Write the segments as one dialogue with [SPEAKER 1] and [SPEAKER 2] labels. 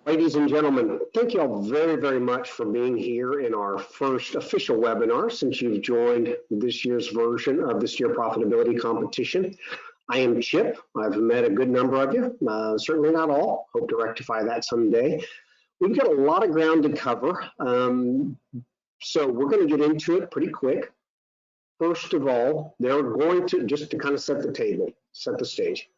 [SPEAKER 1] Ladies and gentlemen, thank you all very, very much for being here in our first official webinar since you've joined this year's version of the Steer Profitability Competition. I am Chip. I've met a good number of you, certainly not all. Hope to rectify that someday. We've got a lot of ground to cover, so we're going to get into it pretty quick. First of all, they're going to, just to kind of set the table, set the stage,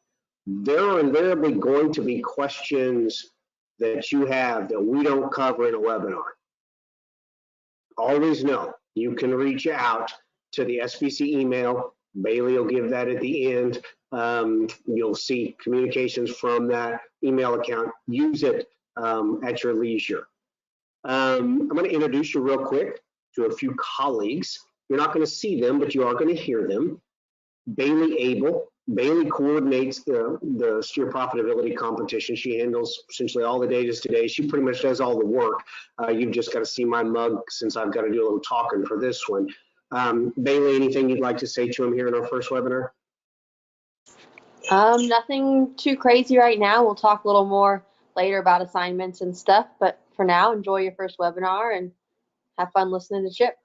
[SPEAKER 1] there are invariably going to be questions that you have that we don't cover in a webinar. Always know you can reach out to the SPC email. Bailey will give that at the end. You'll see communications from that email account. Use it at your leisure. I'm going to introduce you real quick to a few colleagues. You're not going to see them, but you are going to hear them. Bailey Abel. Bailey coordinates the Steer Profitability Competition. She handles essentially all the data today. She pretty much does all the work. You've just got to see my mug since I've got to do a little talking for this one. Bailey, anything you'd like to say to him here in our first webinar?
[SPEAKER 2] Nothing too crazy right now. We'll talk a little more later about assignments and stuff, but for now, enjoy your first webinar and have fun listening to Chip.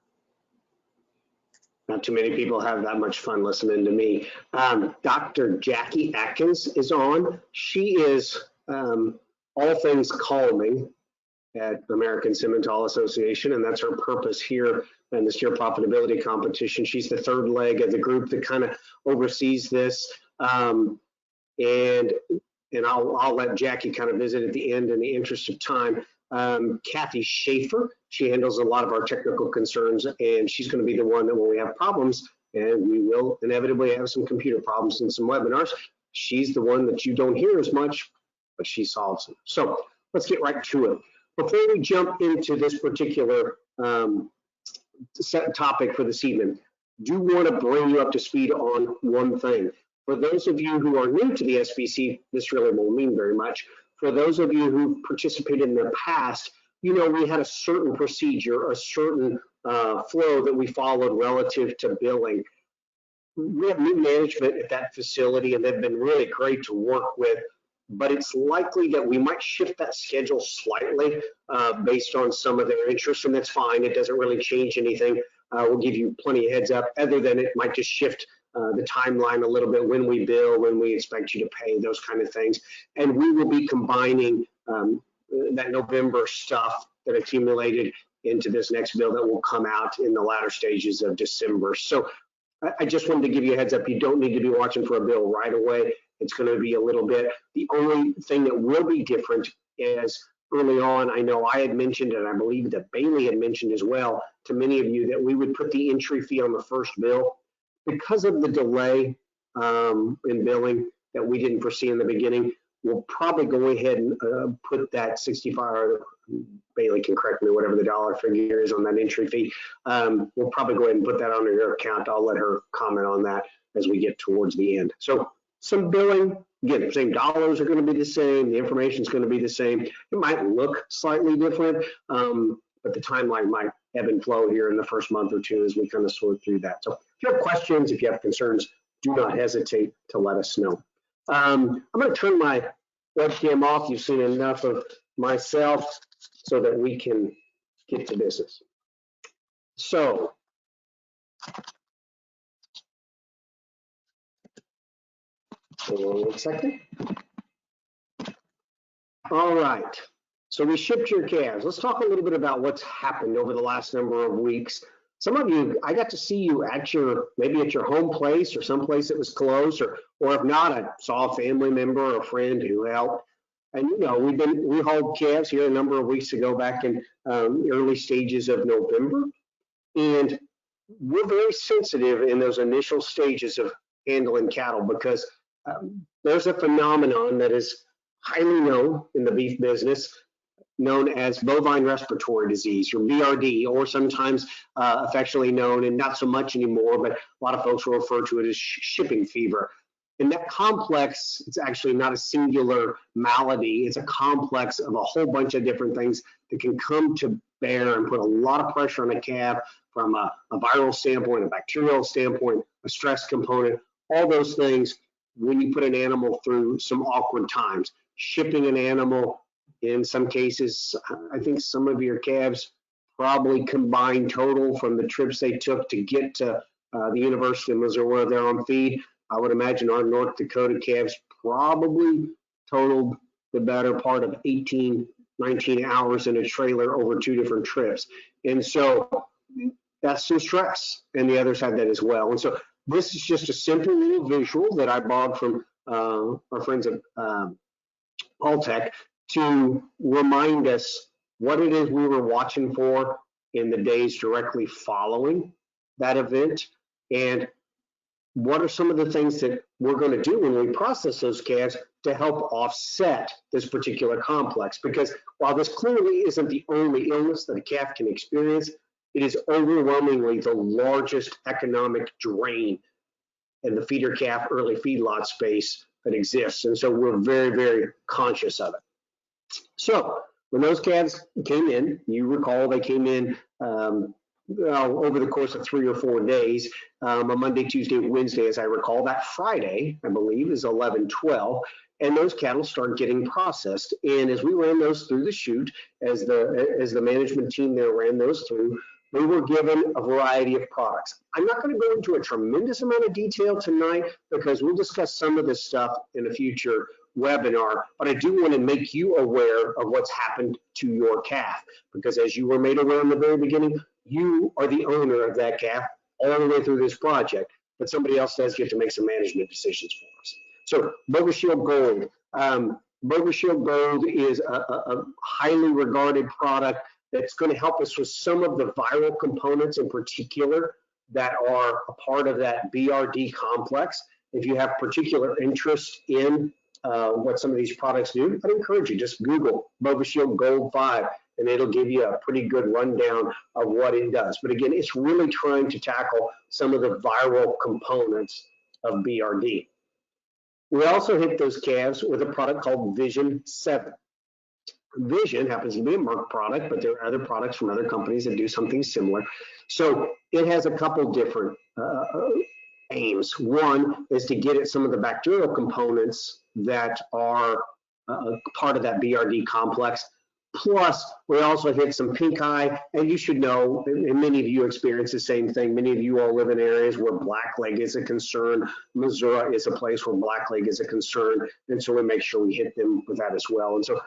[SPEAKER 1] Not too many people have that much fun listening to me. Dr. Jackie Atkins is on. She is all things calming at American Simmental Association, and that's her purpose here in the Steer Profitability Competition. She's the third leg of the group that kind of oversees this, and I'll let Jackie kind of visit at the end in the interest of time. Kathy Schaefer, she handles a lot of our technical concerns, and she's going to be the one that when we have problems, and we will inevitably have some computer problems in some webinars, she's the one that you don't hear as much, but she solves them. So let's get right to it. Before we jump into this particular set topic for this evening, do want to bring you up to speed on one thing. For those of you who are new to the SPC, this really won't mean very much. For those of you who participated in the past, you know we had a certain procedure, a certain flow that we followed relative to billing. We have new management at that facility, and they've been really great to work with, but it's likely that we might shift that schedule slightly based on some of their interests, and that's fine. It doesn't really change anything. We'll give you plenty of heads up, other than it might just shift the timeline a little bit, when we bill, when we expect you to pay, those kind of things. And we will be combining that November stuff that accumulated into this next bill that will come out in the latter stages of December. So I just wanted to give you a heads up. You don't need to be watching for a bill right away. It's going to be a little bit. The only thing that will be different is early on, I know I had mentioned, and I believe that Bailey had mentioned as well to many of you, that we would put the entry fee on the first bill. Because of the delay in billing that we didn't foresee in the beginning, we'll probably go ahead and put that 65, Bailey can correct me, whatever the dollar figure is on that entry fee. We'll probably go ahead and put that on your account. I'll let her comment on that as we get towards the end. So some billing, again, the same dollars are going to be the same. The information is going to be the same. It might look slightly different, but the timeline might ebb and flow here in the first month or two as we kind of sort through that. So if you have questions, if you have concerns, do not hesitate to let us know. I'm going to turn my webcam off. You've seen enough of myself so that we can get to business. So hold on 1 second. All right. So we shipped your calves. Let's talk a little bit about what's happened over the last number of weeks. Some of you, I got to see you at your, maybe at your home place or someplace that was close, or if not, I saw a family member or a friend who helped. And you know, we hauled calves here a number of weeks ago, back in early stages of November. And we're very sensitive in those initial stages of handling cattle, because there's a phenomenon that is highly known in the beef business, known as bovine respiratory disease, or BRD, or sometimes affectionately known, and not so much anymore, but a lot of folks will refer to it as shipping fever. And that complex, it's actually not a singular malady. It's a complex of a whole bunch of different things that can come to bear and put a lot of pressure on a calf from a viral standpoint, a bacterial standpoint, a stress component, all those things when you put an animal through some awkward times. Shipping an animal In some cases, I think some of your calves probably combined total from the trips they took to get to the University of Missouri where they're on feed. I would imagine our North Dakota calves probably totaled the better part of 18, 19 hours in a trailer over 2 different trips. And so that's some stress, and the others had that as well. And so this is just a simple little visual that I borrowed from our friends at Alltech to remind us what it is we were watching for in the days directly following that event, and what are some of the things that we're going to do when we process those calves to help offset this particular complex. Because while this clearly isn't the only illness that a calf can experience, it is overwhelmingly the largest economic drain in the feeder calf early feedlot space that exists. And so we're very, very conscious of it. So when those calves came in, you recall they came in over the course of 3 or 4 days, a Monday, Tuesday, Wednesday, as I recall. That Friday, I believe, is 11/12, and those cattle start getting processed. And as we ran those through the chute, as the management team there ran those through, they were given a variety of products. I'm not going to go into a tremendous amount of detail tonight because we'll discuss some of this stuff in a future webinar, but I do want to make you aware of what's happened to your calf, because as you were made aware in the very beginning, you are the owner of that calf all the way through this project, but somebody else does get to make some management decisions for us. So Bovishield Gold. Bovishield Gold is a highly regarded product that's going to help us with some of the viral components in particular that are a part of that BRD complex. If you have particular interest in what some of these products do, I'd encourage you, just Google Bovishield Gold 5, and it'll give you a pretty good rundown of what it does. But again, it's really trying to tackle some of the viral components of BRD. We also hit those calves with a product called Vision 7. Vision happens to be a Merck product, but there are other products from other companies that do something similar. So it has a couple different aims. One is to get at some of the bacterial components that are part of that BRD complex. Plus, we also hit some pink eye, and you should know, and many of you experience the same thing. Many of you all live in areas where blackleg is a concern. Missouri is a place where blackleg is a concern, and so we make sure we hit them with that as well. And so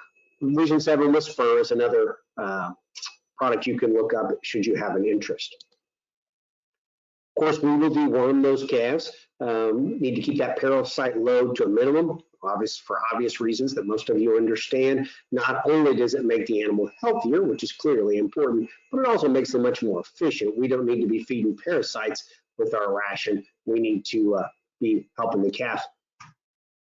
[SPEAKER 1] Vision 7 with fur is another product you can look up should you have an interest. Of course, we will deworm those calves. Need to keep that parasite load to a minimum, for obvious reasons that most of you understand. Not only does it make the animal healthier, which is clearly important, but it also makes them much more efficient. We don't need to be feeding parasites with our ration. We need to be helping the calf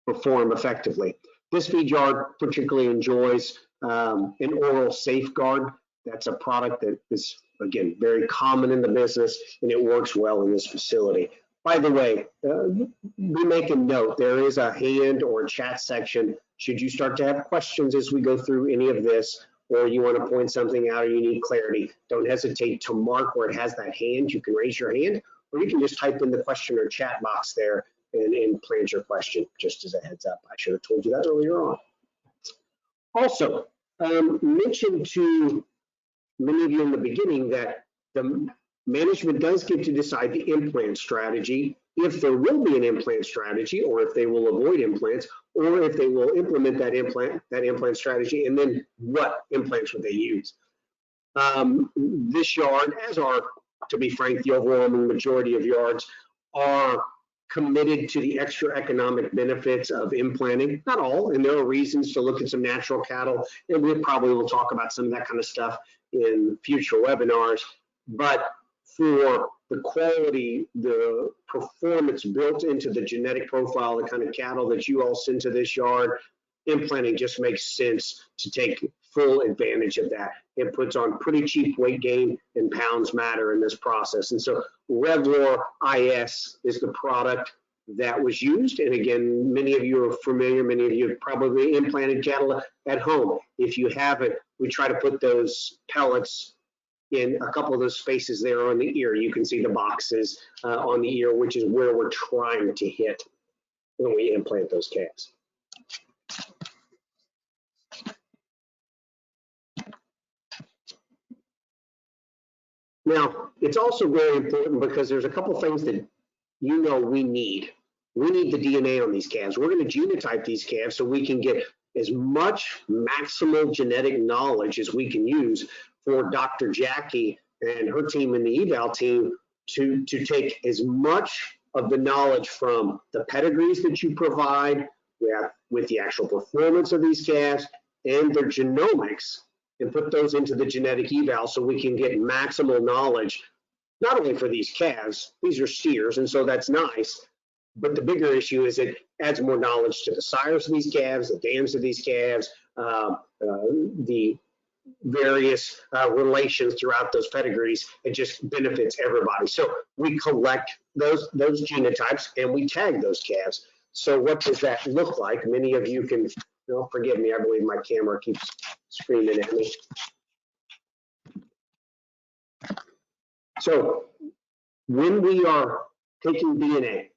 [SPEAKER 1] perform effectively. This feed yard particularly enjoys an oral safeguard. That's a product that is, again, very common in the business, and it works well in this facility. By the way, we make a note, there is a hand or a chat section. Should you start to have questions as we go through any of this, or you want to point something out or you need clarity, don't hesitate to mark where it has that hand. You can raise your hand, or you can just type in the question or chat box there and plant your question, just as a heads up. I should have told you that earlier on. Also, mentioned to many of you in the beginning that the management does get to decide the implant strategy, if there will be an implant strategy, or if they will avoid implants, or if they will implement that implant strategy, and then what implants would they use. This yard, as are, to be frank, the overwhelming majority of yards, are committed to the extra economic benefits of implanting. Not all, and there are reasons to look at some natural cattle, and we probably will talk about some of that kind of stuff in future webinars. But for the quality, the performance built into the genetic profile, the kind of cattle that you all send to this yard, implanting just makes sense to take full advantage of that. It puts on pretty cheap weight gain, and pounds matter in this process. And so Revlor IS is the product that was used. And again, many of you are familiar, many of you have probably implanted cattle at home. If you haven't, we try to put those pellets in a couple of those spaces there on the ear. You can see the boxes on the ear, which is where we're trying to hit when we implant those calves. Now, it's also very important because there's a couple things that we need. We need the DNA on these calves. We're going to genotype these calves so we can get as much maximal genetic knowledge as we can use for Dr. Jackie and her team and the eval team to take as much of the knowledge from the pedigrees that you provide with the actual performance of these calves and their genomics and put those into the genetic eval so we can get maximal knowledge, not only for these calves, these are steers, and so that's nice, but the bigger issue is it adds more knowledge to the sires of these calves, the dams of these calves, the various relations throughout those pedigrees. It just benefits everybody. So we collect those genotypes and we tag those calves. So what does that look like? Many of you can, forgive me, I believe my camera keeps screaming at me. So when we are taking DNA,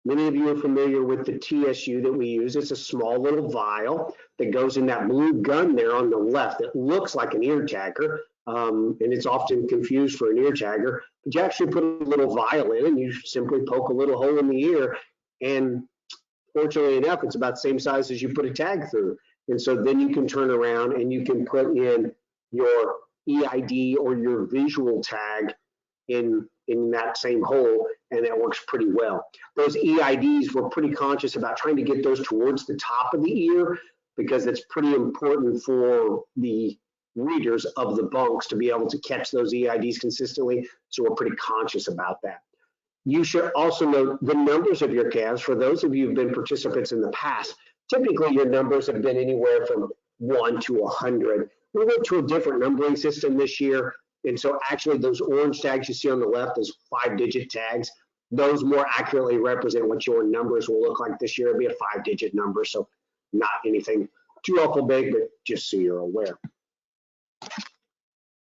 [SPEAKER 1] many of you are familiar with the TSU that we use. It's a small little vial that goes in that blue gun there on the left. It looks like an ear tagger, and it's often confused for an ear tagger. But you actually put a little vial in, and you simply poke a little hole in the ear, and fortunately enough, it's about the same size as you put a tag through. And so then you can turn around and you can put in your EID or your visual tag in that same hole, and that works pretty well. Those EIDs, we're pretty conscious about trying to get those towards the top of the ear because it's pretty important for the readers of the bunks to be able to catch those EIDs consistently, so we're pretty conscious about that. You should also know the numbers of your calves. For those of you who've been participants in the past, typically your numbers have been anywhere from 1 to 100. We went to a different numbering system this year. And so actually those orange tags you see on the left, those 5-digit tags, those more accurately represent what your numbers will look like this year. It'll be a 5-digit number, so not anything too awful big, but just so you're aware.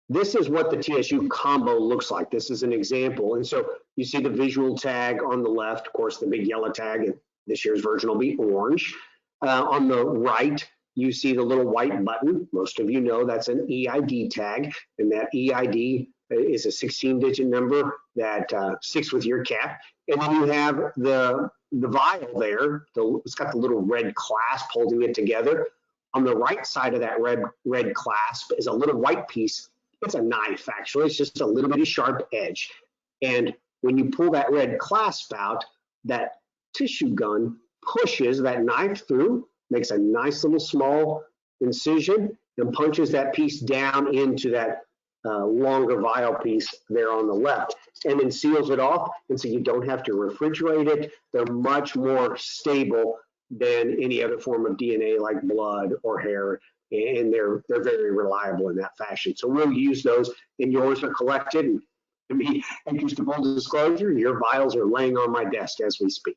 [SPEAKER 1] This is what the TSU combo looks like. This is an example. And so you see the visual tag on the left, of course, the big yellow tag, and this year's version will be orange. On the right, you see the little white button. Most of you know that's an EID tag, and that EID is a 16-digit number that sticks with your calf. And then you have the vial there. It's got the little red clasp holding it together. On the right side of that red clasp is a little white piece. It's a knife, actually. It's just a little bitty sharp edge. And when you pull that red clasp out, that tissue gun pushes that knife through, makes a nice little small incision, and punches that piece down into that longer vial piece there on the left, and then seals it off. And so you don't have to refrigerate it. They're much more stable than any other form of DNA like blood or hair, and they're very reliable in that fashion. So we'll use those, and yours are collected. And to be interest of full disclosure, your vials are laying on my desk as we speak.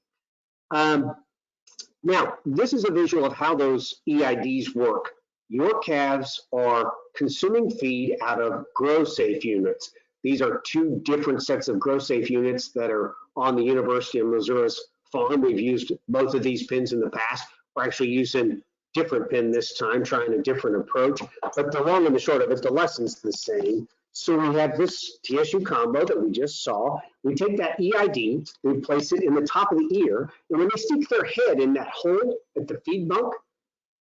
[SPEAKER 1] Now, this is a visual of how those EIDs work. Your calves are consuming feed out of grow-safe units. These are 2 different sets of grow-safe units that are on the University of Missouri's farm. We've used both of these pins in the past. We're actually using different pin this time, trying a different approach. But the long and the short of it, the lesson's the same. So we have this TSU combo that we just saw. We take that EID, we place it in the top of the ear, and when they stick their head in that hole at the feed bunk,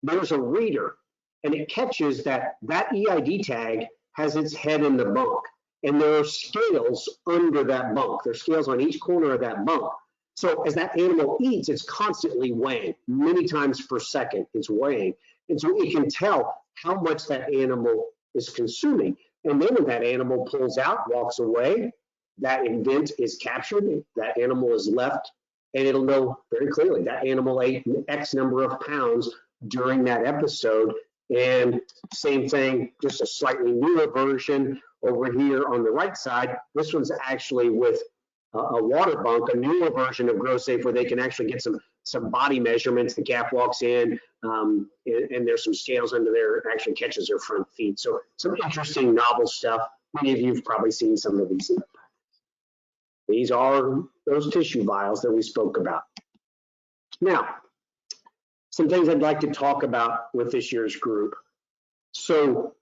[SPEAKER 1] there's a reader, and it catches that EID tag has its head in the bunk, and there are scales under that bunk. There's scales on each corner of that bunk. So as that animal eats, it's constantly weighing, many times per second it's weighing. And so it can tell how much that animal is consuming. And then when that animal pulls out, walks away, that event is captured, that animal is left, and it'll know very clearly that animal ate X number of pounds during that episode. And same thing, just a slightly newer version over here on the right side. This one's actually with a water bunk, a newer version of GrowSafe, where they can actually get some body measurements. The calf walks in, and there's some scales under there. It actually catches their front feet. So some interesting novel stuff. Many of you have probably seen some of these. These are those tissue vials that we spoke about. Now, some things I'd like to talk about with this year's group. So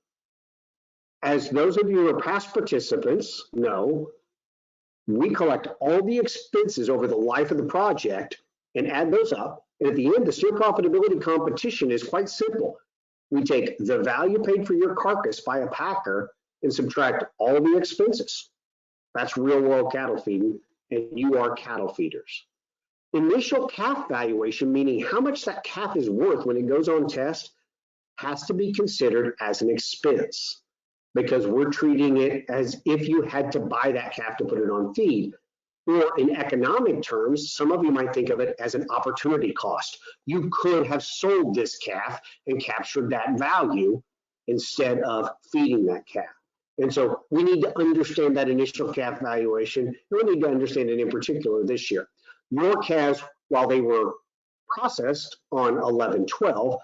[SPEAKER 1] as those of you who are past participants know, we collect all the expenses over the life of the project and add those up. And at the end, the steer profitability competition is quite simple. We take the value paid for your carcass by a packer and subtract all the expenses. That's real world cattle feeding, and you are cattle feeders. Initial calf valuation, meaning how much that calf is worth when it goes on test, has to be considered as an expense because we're treating it as if you had to buy that calf to put it on feed. Or in economic terms, some of you might think of it as an opportunity cost. You could have sold this calf and captured that value instead of feeding that calf. And so we need to understand that initial calf valuation, and we need to understand it in particular this year. Your calves, while they were processed on 11/12,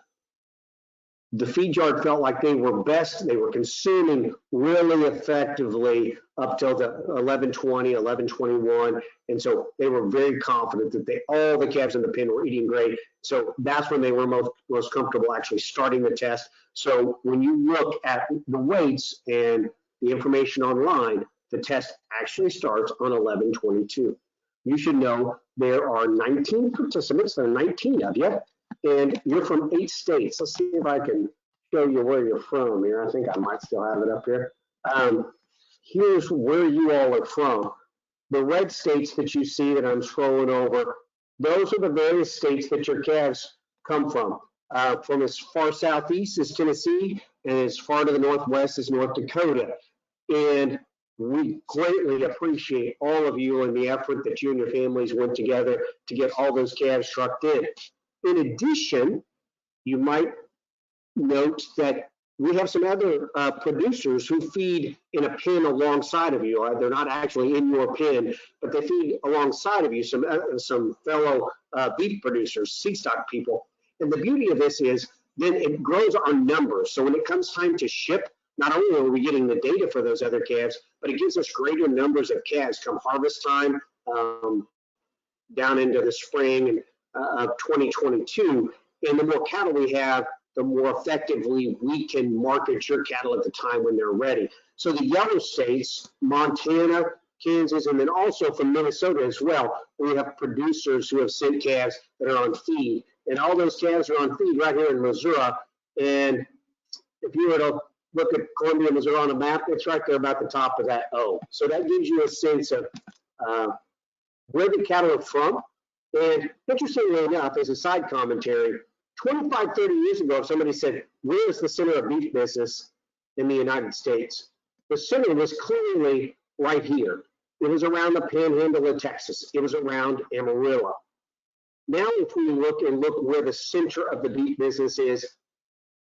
[SPEAKER 1] the feed yard felt like they were best. They were consuming really effectively up till the 11/20, 11/21. And so they were very confident that all the calves in the pen were eating great. So that's when they were most comfortable actually starting the test. So when you look at the weights and the information online, the test actually starts on 11/22. You should know there are 19 participants. There are 19 of you. And you're from 8 states. Let's see if I can show you where you're from here. I think I might still have it up here. Here's where you all are from. The red states that you see that I'm scrolling over, those are the various states that your calves come from. From as far southeast as Tennessee and as far to the northwest as North Dakota. And we greatly appreciate all of you and the effort that you and your families went together to get all those calves trucked in. In addition, you might note that we have some other producers who feed in a pen alongside of you. They're not actually in your pen, but they feed alongside of you, some fellow beef producers, seed stock people. And the beauty of this is then it grows our numbers. So when it comes time to ship, not only are we getting the data for those other calves, but it gives us greater numbers of calves come harvest time down into the spring and of 2022, and the more cattle we have, the more effectively we can market your cattle at the time when they're ready. So the yellow states, Montana, Kansas, and then also from Minnesota as well, we have producers who have sent calves that are on feed, and all those calves are on feed right here in Missouri. And if you were to look at Columbia, Missouri on a map, it's right there about the top of that O. So that gives you a sense of where the cattle are from. And interestingly enough, as a side commentary, 25, 30 years ago, if somebody said, where is the center of beef business in the United States? The center was clearly right here. It was around the panhandle of Texas. It was around Amarillo. Now, if we look where the center of the beef business is,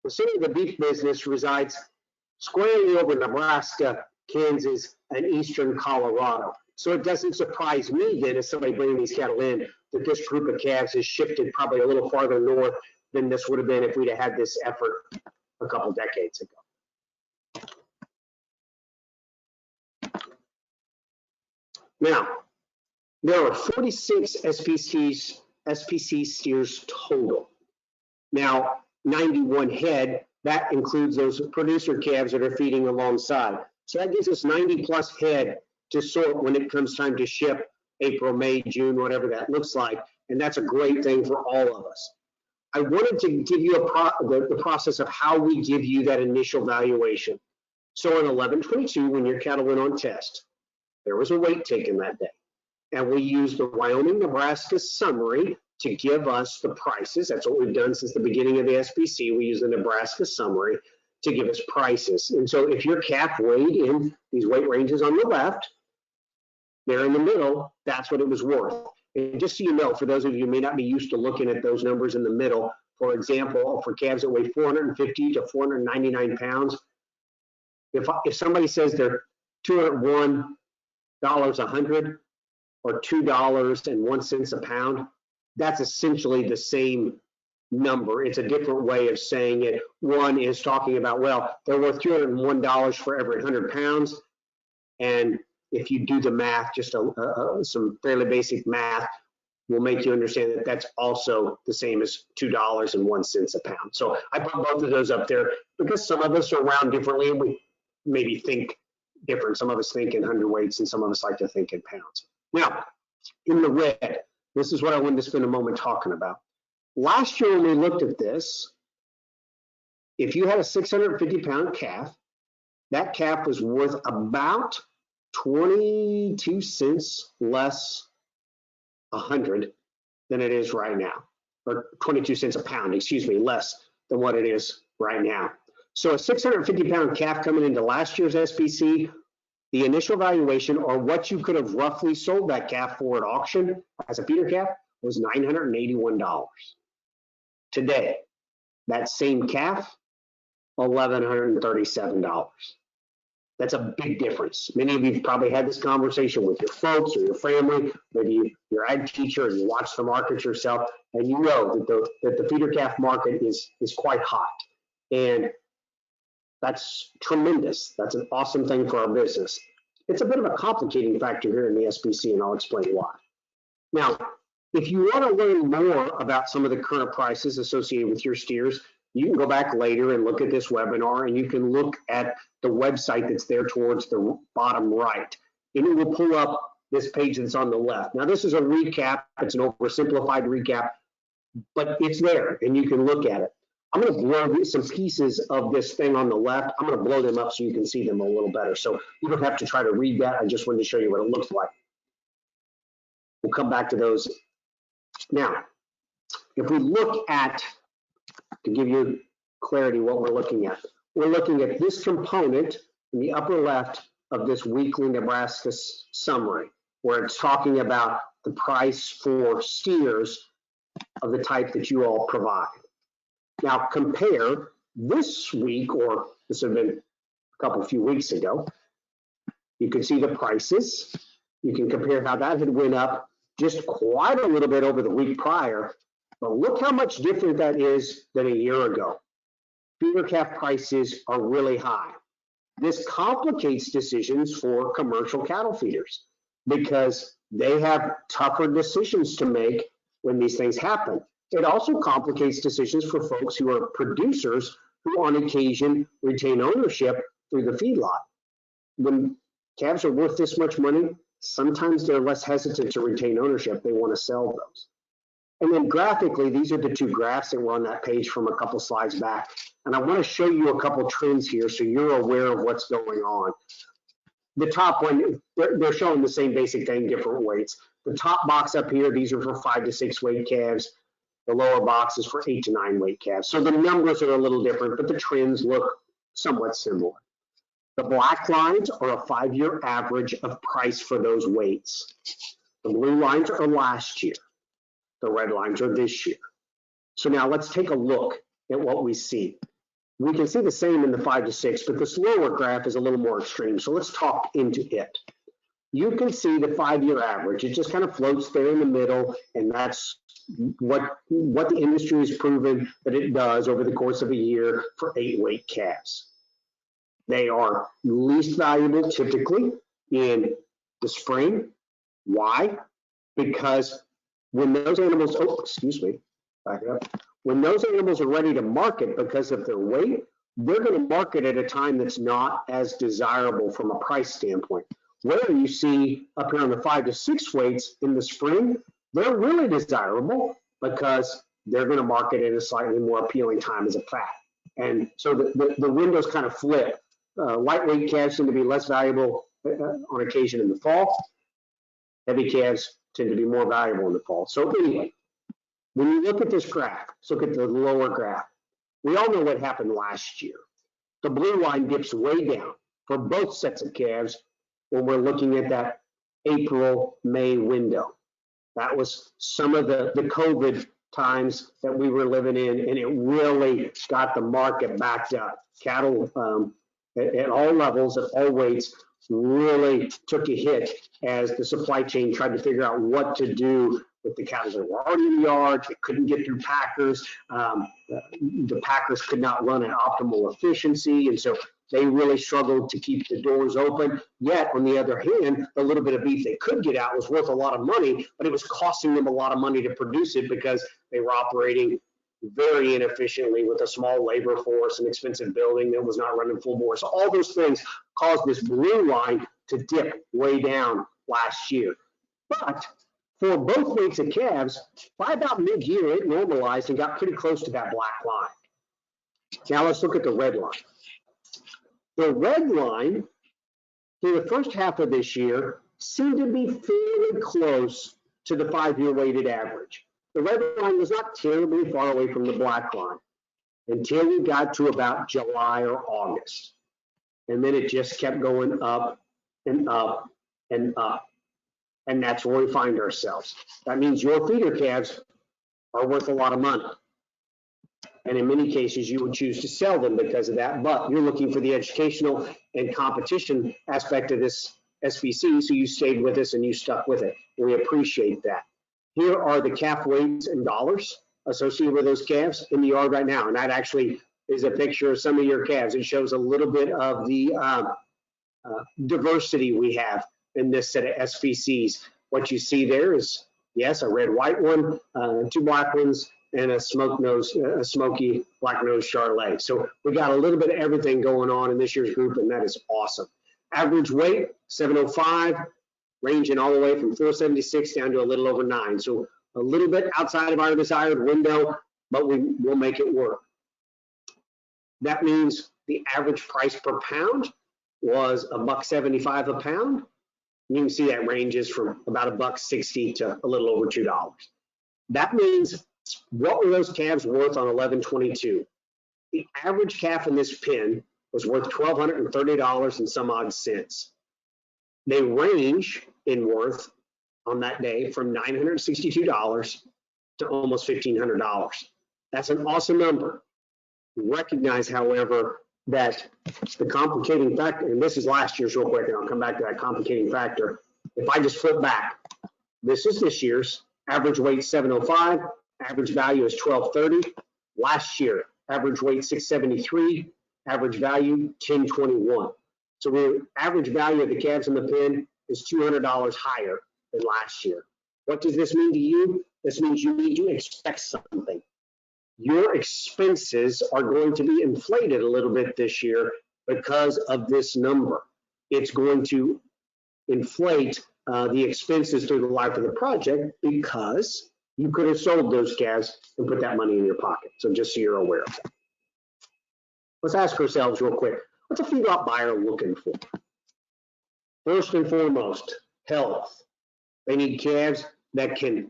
[SPEAKER 1] the center of the beef business resides squarely over Nebraska, Kansas, and eastern Colorado. So it doesn't surprise me then, as somebody bringing these cattle in, that this group of calves has shifted probably a little farther north than this would have been if we'd have had this effort a couple decades ago. Now, there are 46 SPC steers total. Now, 91 head, that includes those producer calves that are feeding alongside. So that gives us 90 plus head to sort when it comes time to ship April, May, June, whatever that looks like. And that's a great thing for all of us. I wanted to give you the process of how we give you that initial valuation. So in 11/22, when your cattle went on test, there was a weight taken that day. And we used the Wyoming, Nebraska summary to give us the prices. That's what we've done since the beginning of the SPC. We use the Nebraska summary to give us prices. And so if your calf weighed in these weight ranges on the left, there in the middle, that's what it was worth. And just so you know, for those of you who may not be used to looking at those numbers in the middle, for example, for calves that weigh 450 to 499 pounds, if somebody says they're $201 a hundred or $2.01 a pound, that's essentially the same number. It's a different way of saying it. One is talking about, well, they're worth $201 for every 100 pounds. And if you do the math, just some fairly basic math will make you understand that that's also the same as $2.01 a pound. So I put both of those up there because some of us are round differently, and we maybe think different. Some of us think in hundredweights and some of us like to think in pounds. Now, in the red, this is what I wanted to spend a moment talking about. Last year when we looked at this, if you had a 650-pound calf, that calf was worth about 22 cents less a hundred than it is right now, or 22 cents a pound, excuse me, less than what it is right now. So a 650-pound calf coming into last year's SPC, the initial valuation, or what you could have roughly sold that calf for at auction as a feeder calf, was $981. Today, that same calf, $1,137. That's a big difference. Many of you have probably had this conversation with your folks or your family, maybe your ag teacher, and you watch the market yourself, and you know that the feeder calf market is quite hot. And that's tremendous. That's an awesome thing for our business. It's a bit of a complicating factor here in the SPC, and I'll explain why. Now, if you want to learn more about some of the current prices associated with your steers, you can go back later and look at this webinar, and you can look at the website that's there towards the bottom right. And it will pull up this page that's on the left. Now, this is a recap. It's an oversimplified recap, but it's there, and you can look at it. I'm going to blow some pieces of this thing on the left. I'm going to blow them up so you can see them a little better. So you don't have to try to read that. I just wanted to show you what it looks like. We'll come back to those. Now, if we look at, to give you clarity what we're looking at this component in the upper left of this weekly Nebraska summary, where it's talking about the price for steers of the type that you all provide. Now compare this week, or this would have been a few weeks ago. You can see the prices. You can compare how that had went up just quite a little bit over the week prior, but look how much different that is than a year ago. Feeder calf prices are really high. This complicates decisions for commercial cattle feeders because they have tougher decisions to make when these things happen. It also complicates decisions for folks who are producers who on occasion retain ownership through the feedlot. When calves are worth this much money, sometimes they're less hesitant to retain ownership. They want to sell those. And then graphically, these are the two graphs that were on that page from a couple slides back. And I want to show you a couple trends here so you're aware of what's going on. The top one, they're showing the same basic thing, different weights. The top box up here, these are for 5 to 6 weight calves. The lower box is for 8 to 9 weight calves. So the numbers are a little different, but the trends look somewhat similar. The black lines are a 5-year average of price for those weights. The blue lines are last year. The red lines are this year. So now let's take a look at what we see. We can see the same in the 5 to 6, but this lower graph is a little more extreme. So let's talk into it. You can see the 5-year average. It just kind of floats there in the middle, and that's what the industry has proven that it does over the course of a year for 8 weight calves. They are least valuable typically in the spring. Why? Because when those animals, back it up. When those animals are ready to market because of their weight, they're going to market at a time that's not as desirable from a price standpoint. Where you see up here on the 5 to 6 weights in the spring, they're really desirable because they're going to market at a slightly more appealing time as a fat. And so the windows kind of flip. Lightweight calves tend to be less valuable on occasion in the fall. Heavy calves tend to be more valuable in the fall. So anyway, when you look at this graph, let's look at the lower graph. We all know what happened last year. The blue line dips way down for both sets of calves when we're looking at that April, May window. That was some of the COVID times that we were living in, and it really got the market backed up. Cattle at all levels, at all weights, really took a hit as the supply chain tried to figure out what to do with the cattle that were already in the yards. They couldn't get through packers. The packers could not run at optimal efficiency, and so they really struggled to keep the doors open. Yet, on the other hand, the little bit of beef they could get out was worth a lot of money, but it was costing them a lot of money to produce it because they were operating very inefficiently with a small labor force, an expensive building that was not running full bore. So all those things caused this blue line to dip way down last year. But for both weights of calves, by about mid-year, it normalized and got pretty close to that black line. Now let's look at the red line. The red line for the first half of this year seemed to be fairly close to the 5-year weighted average. The red line was not terribly far away from the black line until we got to about July or August. And then it just kept going up and up and up. And that's where we find ourselves. That means your feeder calves are worth a lot of money. And in many cases, you would choose to sell them because of that. But you're looking for the educational and competition aspect of this SPC, so you stayed with us and you stuck with it. We appreciate that. Here are the calf weights in dollars associated with those calves in the yard right now. And that actually is a picture of some of your calves. It shows a little bit of the diversity we have in this set of SPCs. What you see there is, yes, a red-white one, 2 black ones, and a smoky black-nosed Charolais. So we got a little bit of everything going on in this year's group, and that is awesome. Average weight, 705, ranging all the way from 476 down to a little over 9. So a little bit outside of our desired window, but we will make it work. That means the average price per pound was $1.75 a pound. You can see that ranges from about $1.60 to a little over $2. That means, what were those calves worth on 11/22? The average calf in this pen was worth $1,230 and some odd cents. They range in worth on that day from $962 to almost $1,500. That's an awesome number. Recognize, however, that the complicating factor, and this is last year's real quick, and I'll come back to that complicating factor. If I just flip back, this is this year's average weight 705, average value is 1230. Last year, average weight 673, average value 1021. So the average value of the calves in the pen is $200 higher than last year. What does this mean to you? This means you need to expect something. Your expenses are going to be inflated a little bit this year because of this number. It's going to inflate the expenses through the life of the project because you could have sold those calves and put that money in your pocket. So just so you're aware of that. Let's ask ourselves real quick, what's a feedlot buyer looking for? First and foremost, health. They need calves that can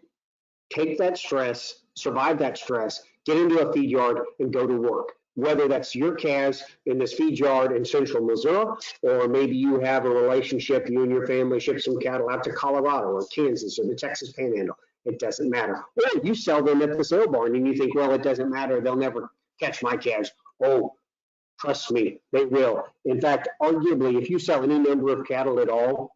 [SPEAKER 1] take that stress, survive that stress, get into a feed yard and go to work. Whether that's your calves in this feed yard in central Missouri, or maybe you have a relationship, you and your family ship some cattle out to Colorado or Kansas or the Texas Panhandle. It doesn't matter. Or you sell them at the sale barn and you think, well, it doesn't matter. They'll never catch my calves. Oh, trust me, they will. In fact, arguably, if you sell any number of cattle at all,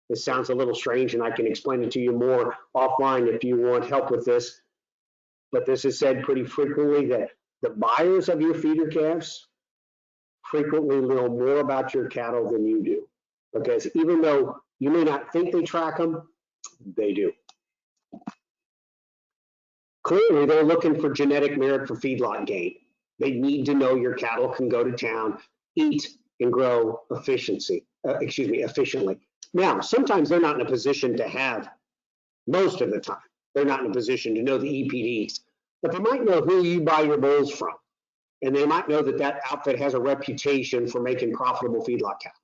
[SPEAKER 1] this sounds a little strange and I can explain it to you more offline if you want help with this. But this is said pretty frequently that the buyers of your feeder calves frequently know more about your cattle than you do. Because even though you may not think they track them, they do. Clearly, they're looking for genetic merit for feedlot gain. They need to know your cattle can go to town, eat, and grow efficiently. Now, sometimes they're not in a position to have, most of the time, they're not in a position to know the EPDs, but they might know who you buy your bulls from. And they might know that that outfit has a reputation for making profitable feedlot cattle.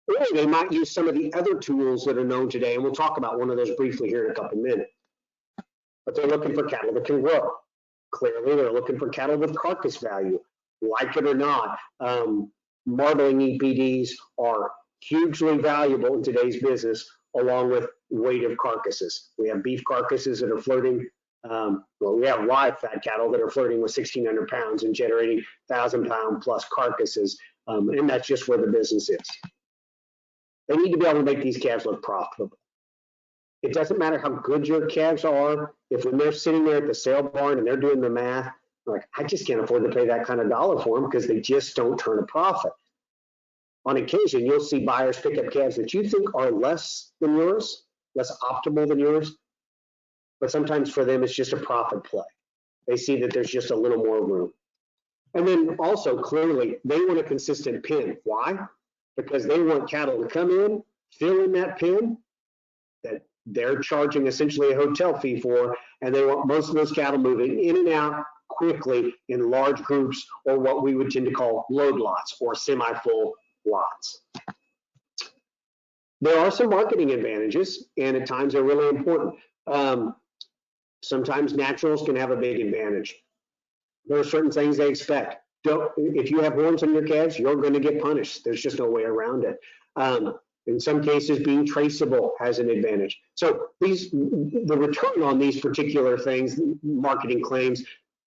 [SPEAKER 1] Or they might use some of the other tools that are known today, and we'll talk about one of those briefly here in a couple minutes. But they're looking for cattle that can grow. Clearly, they're looking for cattle with carcass value. Like it or not, marbling EPDs are hugely valuable in today's business, along with weight of carcasses. We have beef carcasses that are flirting, we have live fat cattle that are flirting with 1,600 pounds and generating 1,000-pound plus carcasses, and that's just where the business is. They need to be able to make these calves look profitable. It doesn't matter how good your calves are, if when they're sitting there at the sale barn and they're doing the math, like, I just can't afford to pay that kind of dollar for them because they just don't turn a profit. On occasion, you'll see buyers pick up calves that you think are less than yours, less optimal than yours, but sometimes for them it's just a profit play. They see that there's just a little more room. And then also, clearly, they want a consistent pen. Why? Because they want cattle to come in, fill in that pen that they're charging essentially a hotel fee for, and they want most of those cattle moving in and out quickly in large groups, or what we would tend to call load lots or semi-full lots. There are some marketing advantages, and at times they're really important. Sometimes naturals can have a big advantage. There are certain things they expect. If you have horns on your calves, you're going to get punished. There's just no way around it. In some cases, being traceable has an advantage. So the return on these particular things, marketing claims,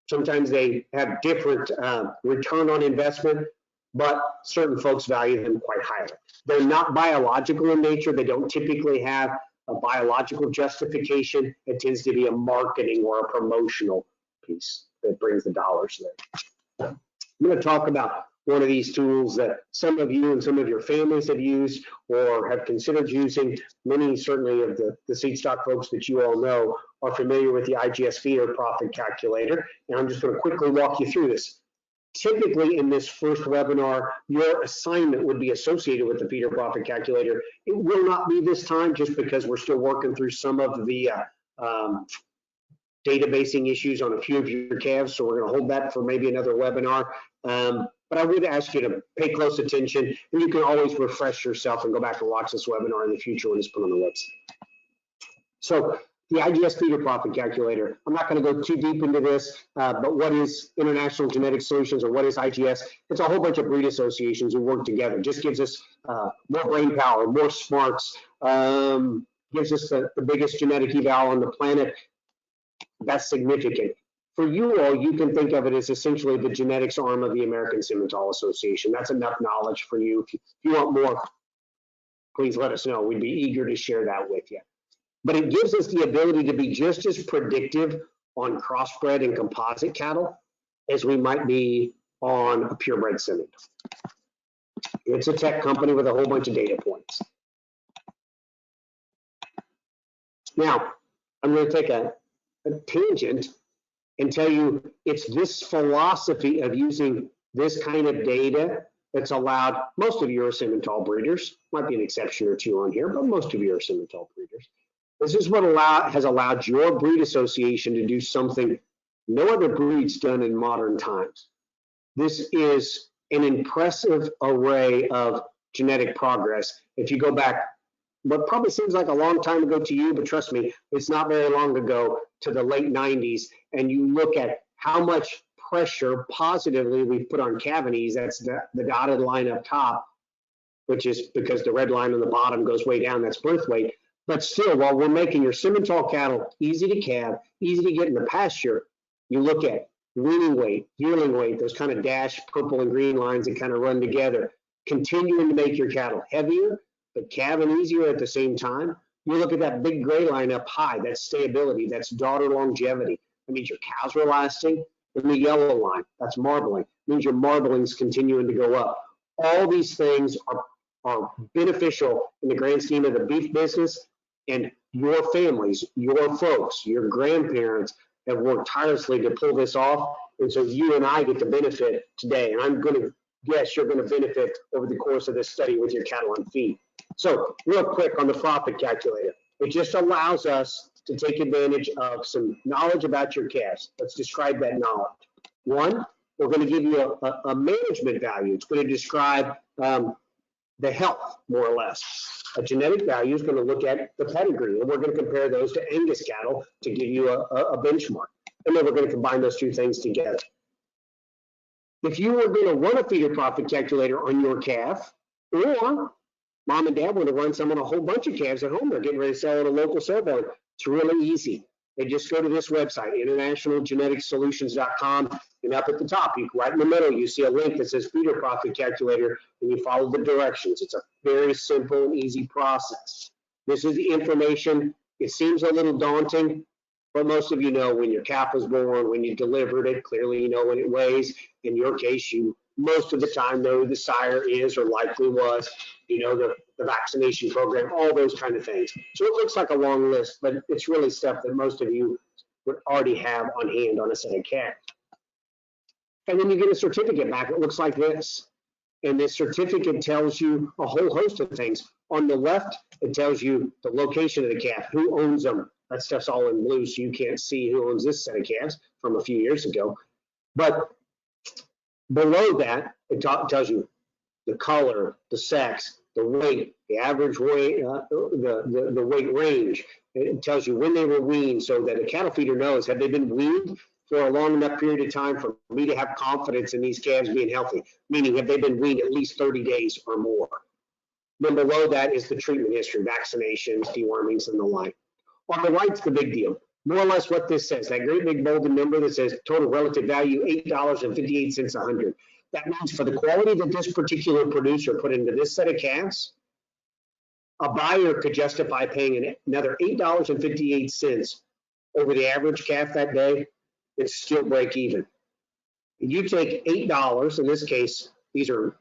[SPEAKER 1] sometimes they have different return on investment, but certain folks value them quite highly. They're not biological in nature. They don't typically have a biological justification. It tends to be a marketing or a promotional piece that brings the dollars there. I'm going to talk about one of these tools that some of you and some of your families have used or have considered using. Many, certainly, of the seed stock folks that you all know are familiar with the IGS feeder profit calculator, and I'm just going to quickly walk you through this. Typically, in this first webinar, your assignment would be associated with the feeder profit calculator. It will not be this time, just because we're still working through some of the databasing issues on a few of your calves, so we're going to hold that for maybe another webinar. But I would ask you to pay close attention, and you can always refresh yourself and go back and watch this webinar in the future when it's put on the website. So the IGS feeder profit calculator, I'm not going to go too deep into this, but what is International Genetic Solutions, or what is IGS? It's a whole bunch of breed associations who work together. It just gives us more brain power, more smarts, gives us the biggest genetic eval on the planet. That's significant. For you all, you can think of it as essentially the genetics arm of the American Simmental Association. That's enough knowledge for you. If you want more, please let us know. We'd be eager to share that with you. But it gives us the ability to be just as predictive on crossbred and composite cattle as we might be on a purebred Simmental. It's a tech company with a whole bunch of data points. Now, I'm going to take a tangent and tell you it's this philosophy of using this kind of data that's allowed most of you are Simmental breeders. Might be an exception or two on here, but most of you are Simmental breeders. This is what has allowed your breed association to do something no other breed's done in modern times. This is an impressive array of genetic progress. If you go back, what probably seems like a long time ago to you, but trust me, it's not very long ago, to the late 90s, and you look at how much pressure positively we've put on cavities, that's the dotted line up top, which is because the red line on the bottom goes way down, that's birth weight. But still, while we're making your Simmental cattle easy to calve, easy to get in the pasture, you look at weaning weight, yearling weight, those kind of dashed purple and green lines that kind of run together, continuing to make your cattle heavier, but calving easier at the same time. You look at that big gray line up high, that's stability, that's daughter longevity. That means your cows are lasting. And the yellow line, that's marbling. It means your marbling's continuing to go up. All these things are beneficial in the grand scheme of the beef business, and your families, your folks, your grandparents have worked tirelessly to pull this off. And so you and I get to benefit today. And I'm going to guess you're going to benefit over the course of this study with your cattle on feed. So real quick on the profit calculator, it just allows us to take advantage of some knowledge about your calves. Let's describe that knowledge. One, we're going to give you a management value. It's going to describe the health, more or less. A genetic value is going to look at the pedigree, and we're going to compare those to Angus cattle to give you a benchmark. And then we're going to combine those two things together. If you were going to run a feeder profit calculator on your calf, or mom and dad want to run some on a whole bunch of calves at home, they're getting ready to sell at a local sale barn, it's really easy. They just go to this website, internationalgeneticsolutions.com, and up at the top, right in the middle, you see a link that says feeder profit calculator, and you follow the directions. It's a very simple and easy process. This is the information. It seems a little daunting, but most of you know when your calf was born, when you delivered it, clearly you know when it weighs. In your case, you most of the time know who the sire is or likely was, you know, the vaccination program, all those kind of things. So it looks like a long list, but it's really stuff that most of you would already have on hand on a set of calves. And then you get a certificate back. It looks like this. And this certificate tells you a whole host of things. On the left, it tells you the location of the calf, who owns them. That stuff's all in blue, so you can't see who owns this set of calves from a few years ago. But below that, it tells you the color, the sex, the weight, the average weight, the weight range. It tells you when they were weaned, so that a cattle feeder knows, have they been weaned for a long enough period of time for me to have confidence in these calves being healthy? Meaning, have they been weaned at least 30 days or more? Then below that is the treatment history, vaccinations, dewormings, and the like. On the right's the big deal. More or less what this says, that great big bolded number that says total relative value, $8.58 a hundred. That means for the quality that this particular producer put into this set of calves, a buyer could justify paying another $8.58 over the average calf that day. It's still break even. You take $8, in this case, these are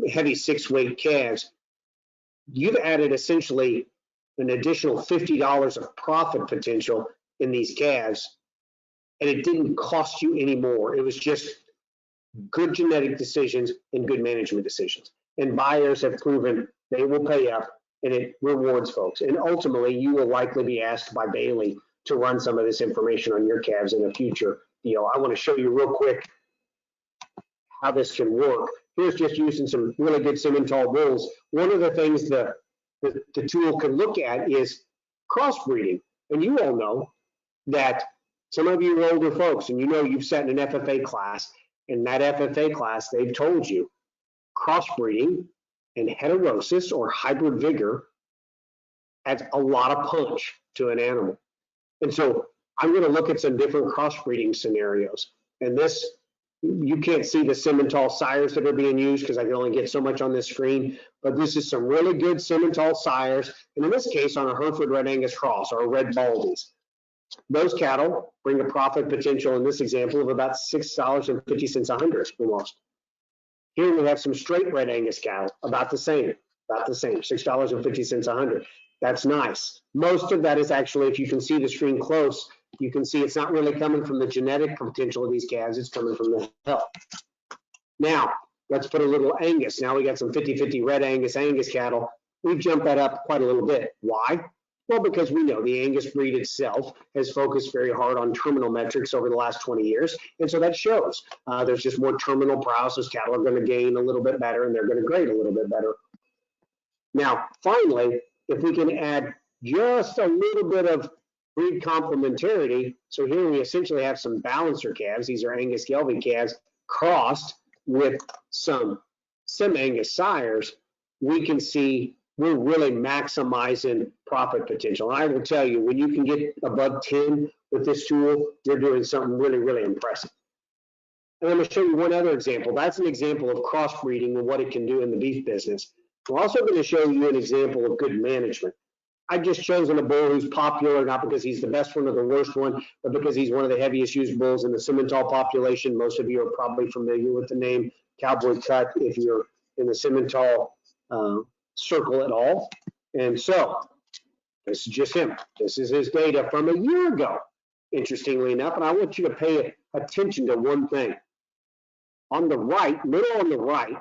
[SPEAKER 1] heavy 6-weight calves, you've added essentially an additional $50 of profit potential in these calves, and it didn't cost you any more. It was just good genetic decisions and good management decisions. And buyers have proven they will pay up, and it rewards folks. And ultimately, you will likely be asked by Bailey to run some of this information on your calves in a future deal. I want to show you real quick how this can work. Here's just using some really good Simmental bulls. One of the things the tool can look at is crossbreeding. And you all know that some of you are older folks, and you know you've sat in an FFA class. In that FFA class, they've told you crossbreeding and heterosis or hybrid vigor adds a lot of punch to an animal. And so I'm going to look at some different crossbreeding scenarios. And this, you can't see the Simmental sires that are being used because I can only get so much on this screen, but this is some really good Simmental sires, and in this case on a Hereford Red Angus cross or a Red Baldies. Those cattle bring a profit potential in this example of about $6.50 a hundred almost. Here we have some straight Red Angus cattle, about the same, $6.50 a hundred. That's nice. Most of that is actually, if you can see the screen close, you can see it's not really coming from the genetic potential of these calves, it's coming from the health. Now, let's put a little Angus. Now we got some 50-50 Red Angus cattle. We've jumped that up quite a little bit. Why? Well, because we know the Angus breed itself has focused very hard on terminal metrics over the last 20 years, and so that shows. There's just more terminal prowess. Those cattle are going to gain a little bit better, and they're going to grade a little bit better. Now, finally, if we can add just a little bit of breed complementarity, so here we essentially have some balancer calves. These are Angus Gelbvieh calves crossed with some Sim-Angus sires. We can see we're really maximizing profit potential. And I will tell you, when you can get above 10 with this tool, you're doing something really, really impressive. And I'm going to show you one other example. That's an example of crossbreeding and what it can do in the beef business. We're also going to show you an example of good management. I've just chosen a bull who's popular, not because he's the best one or the worst one, but because he's one of the heaviest used bulls in the Simmental population. Most of you are probably familiar with the name Cowboy Cut if you're in the Simmental circle at all. And so this is just him. This is his data from a year ago, interestingly enough. And I want you to pay attention to one thing. On the right, middle on the right,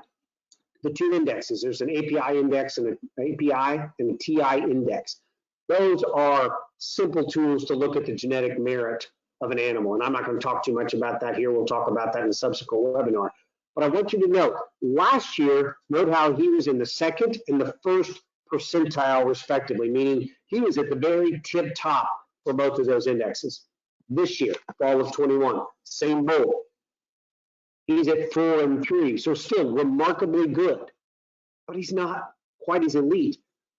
[SPEAKER 1] the two indexes. There's an API index and an API and a TI index. Those are simple tools to look at the genetic merit of an animal. And I'm not going to talk too much about that here. We'll talk about that in a subsequent webinar. But I want you to note, last year, note how he was in the second and the first percentile respectively, meaning he was at the very tip top for both of those indexes. This year, fall of 21, same bull. He's at 4 and 3, so still remarkably good, but he's not quite as elite.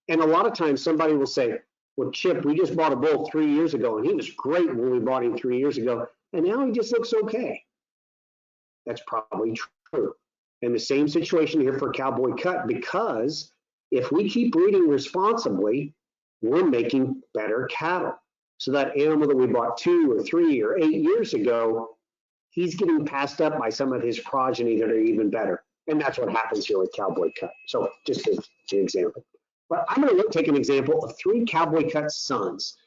[SPEAKER 1] And a lot of times somebody will say, well, Chip, we just bought a bull 3 years ago, and he was great when we bought him 3 years ago, and now he just looks okay. That's probably true. And the same situation here for Cowboy Cut, because if we keep breeding responsibly, we're making better cattle. So that animal that we bought 2 or 3 or 8 years ago, he's getting passed up by some of his progeny that are even better. And that's what happens here with Cowboy Cut. So just as an example. But I'm going to take an example of 3 Cowboy Cut sons.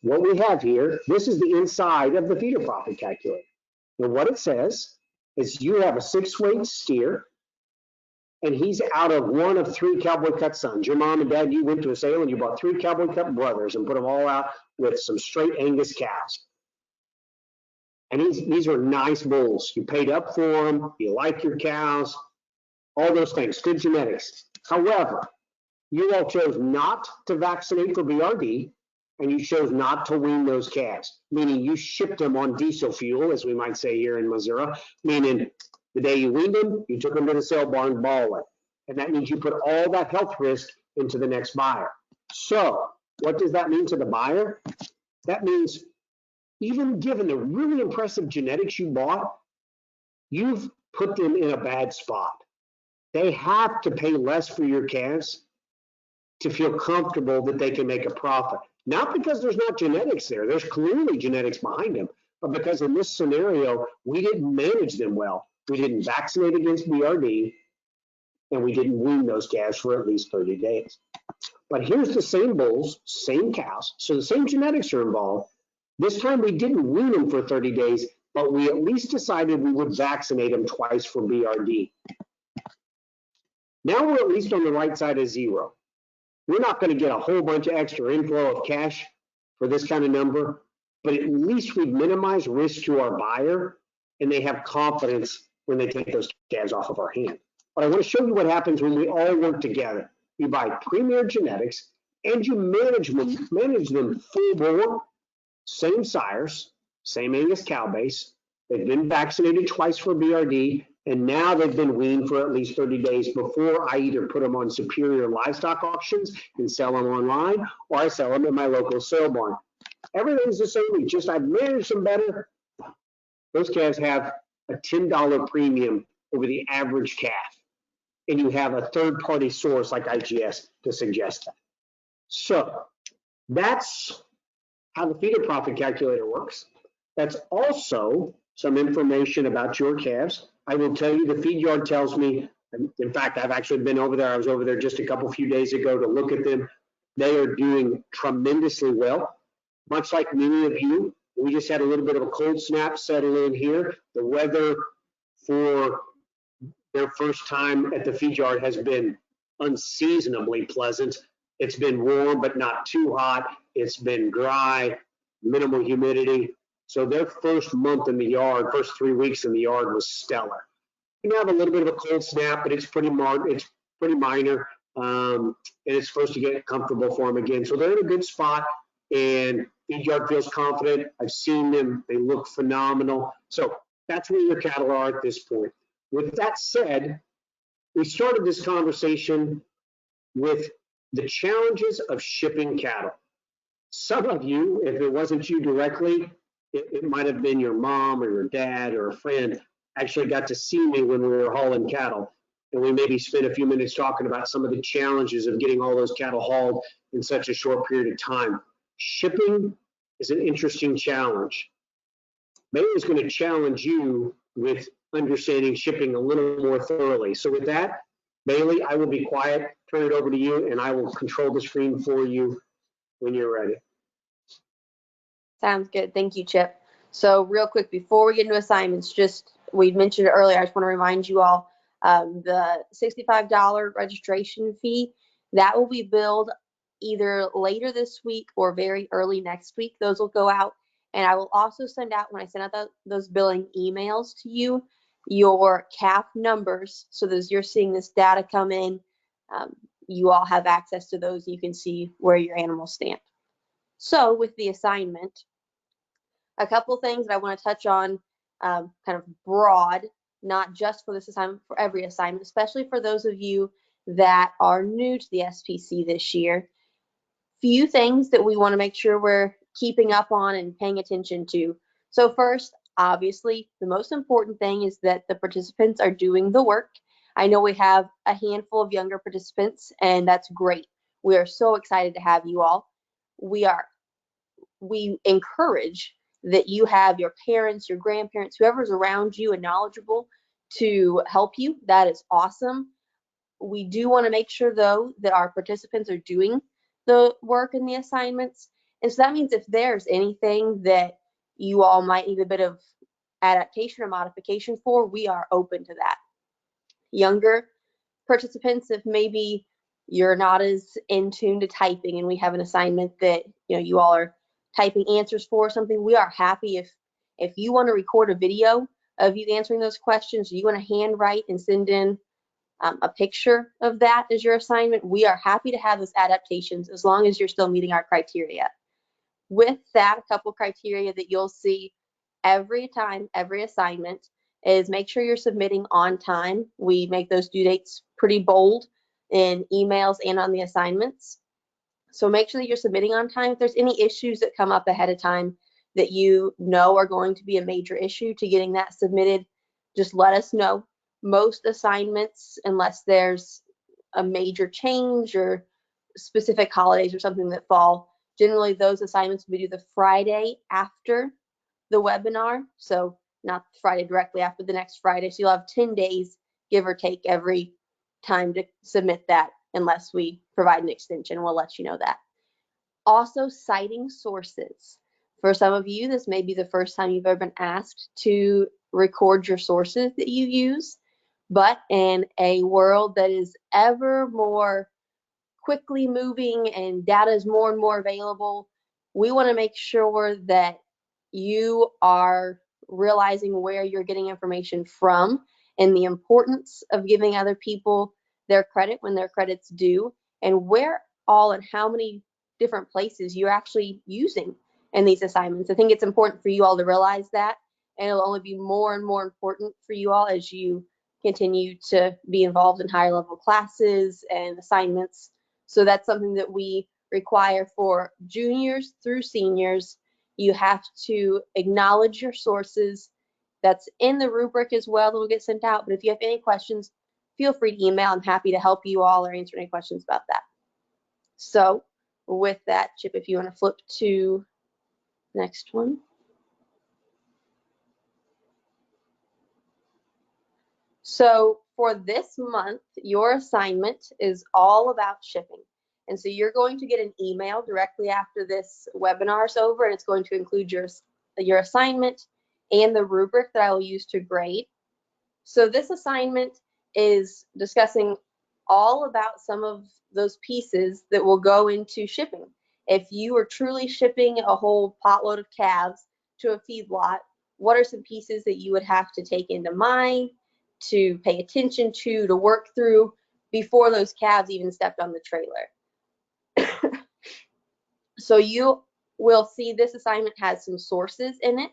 [SPEAKER 1] what we have here, this is the inside of the feeder profit calculator. And what it says is you have a 6-weight steer, and he's out of one of 3 Cowboy Cut sons. Your mom and dad, you went to a sale and you bought 3 Cowboy Cut brothers and put them all out with some straight Angus cows. And these are nice bulls. You paid up for them, you like your cows, all those things, good genetics. However, you all chose not to vaccinate for BRD, and you chose not to wean those calves, meaning you shipped them on diesel fuel, as we might say here in Missouri, meaning the day you weaned them, you took them to the sale barn balling. And that means you put all that health risk into the next buyer. So what does that mean to the buyer? That means even given the really impressive genetics you bought, you've put them in a bad spot. They have to pay less for your calves to feel comfortable that they can make a profit. Not because there's not genetics there, there's clearly genetics behind them, but because in this scenario, we didn't manage them well. We didn't vaccinate against BRD, and we didn't wean those calves for at least 30 days. But here's the same bulls, same cows, so the same genetics are involved. This time we didn't wean them for 30 days, but we at least decided we would vaccinate them twice for BRD. Now we're at least on the right side of zero. We're not going to get a whole bunch of extra inflow of cash for this kind of number, but at least we've minimized risk to our buyer, and they have confidence when they take those calves off of our hand. But I want to show you what happens when we all work together. You buy premier genetics, and you manage them full bore, same sires, same Angus cow base. They've been vaccinated twice for BRD, and now they've been weaned for at least 30 days before I either put them on superior livestock auctions and sell them online, or I sell them at my local sale barn. Everything's the same, just I've managed them better. Those calves have a $10 premium over the average calf, and you have a third-party source like IGS to suggest that. So that's how the feeder profit calculator works. That's also some information about your calves. I will tell you, the feed yard tells me, in fact, I've actually been over there. I was over there just a few days ago to look at them. They are doing tremendously well. Much like many of you, we just had a little bit of a cold snap settle in here. The weather for their first time at the feed yard has been unseasonably pleasant. It's been warm, but not too hot. It's been dry, minimal humidity. So their first month in the yard, first 3 weeks in the yard was stellar. You have a little bit of a cold snap, but it's pretty minor, and it's supposed to get comfortable for them again. So they're in a good spot, and feed yard feels confident. I've seen them; they look phenomenal. So that's where your cattle are at this point. With that said, we started this conversation with the challenges of shipping cattle. Some of you, if it wasn't you directly, it might have been your mom or your dad or a friend, actually got to see me when we were hauling cattle. And we maybe spent a few minutes talking about some of the challenges of getting all those cattle hauled in such a short period of time. Shipping is an interesting challenge. Bailey's going to challenge you with understanding shipping a little more thoroughly. So with that, Bailey, I will be quiet, turn it over to you, and I will control the screen for you when you're ready.
[SPEAKER 2] Sounds good. Thank you, Chip. So real quick, before we get into assignments, we mentioned it earlier, I just want to remind you all, the $65 registration fee, that will be billed either later this week or very early next week. Those will go out. And I will also send out, when I send out those billing emails to you, your calf numbers. So as you're seeing this data come in, you all have access to those. You can see where your animals stand. So with the assignment, a couple things that I want to touch on, kind of broad, not just for this assignment, for every assignment, especially for those of you that are new to the SPC this year. Few things that we want to make sure we're keeping up on and paying attention to. So first, obviously, the most important thing is that the participants are doing the work. I know we have a handful of younger participants, and that's great. We are so excited to have you all. We encourage that you have your parents, your grandparents, whoever's around you and knowledgeable to help you. That is awesome. We do want to make sure, though, that our participants are doing the work and the assignments, And so that means if there's anything that you all might need a bit of adaptation or modification for, we are open to that. Younger participants, if maybe you're not as in tune to typing and we have an assignment that you all are typing answers for something, we are happy if you want to record a video of you answering those questions, you want to handwrite and send in a picture of that as your assignment, we are happy to have those adaptations as long as you're still meeting our criteria. With that, a couple criteria that you'll see every time, every assignment, is make sure you're submitting on time. We make those due dates pretty bold in emails and on the assignments. So make sure that you're submitting on time. If there's any issues that come up ahead of time that you know are going to be a major issue to getting that submitted, just let us know. Most assignments, unless there's a major change or specific holidays or something that fall, generally those assignments will be due the Friday after the webinar. So not Friday directly after the next Friday. So you'll have 10 days, give or take, every time to submit that, unless we provide an extension. We'll let you know that. Also, citing sources. For some of you, this may be the first time you've ever been asked to record your sources that you use, but in a world that is ever more quickly moving and data is more and more available, we want to make sure that you are realizing where you're getting information from and the importance of giving other people their credit when their credit's due, and where all and how many different places you're actually using in these assignments. I think it's important for you all to realize that, and it'll only be more and more important for you all as you continue to be involved in higher level classes and assignments. So that's something that we require for juniors through seniors. You have to acknowledge your sources. That's in the rubric as well that will get sent out. But if you have any questions, feel free to email. I'm happy to help you all or answer any questions about that. So with that, Chip, if you want to flip to the next one. So for this month, your assignment is all about shipping. And so you're going to get an email directly after this webinar is over, and it's going to include your assignment and the rubric that I will use to grade. So this assignment is discussing all about some of those pieces that will go into shipping. If you are truly shipping a whole potload of calves to a feedlot, what are some pieces that you would have to take into mind, to pay attention to work through before those calves even stepped on the trailer? So you will see this assignment has some sources in it,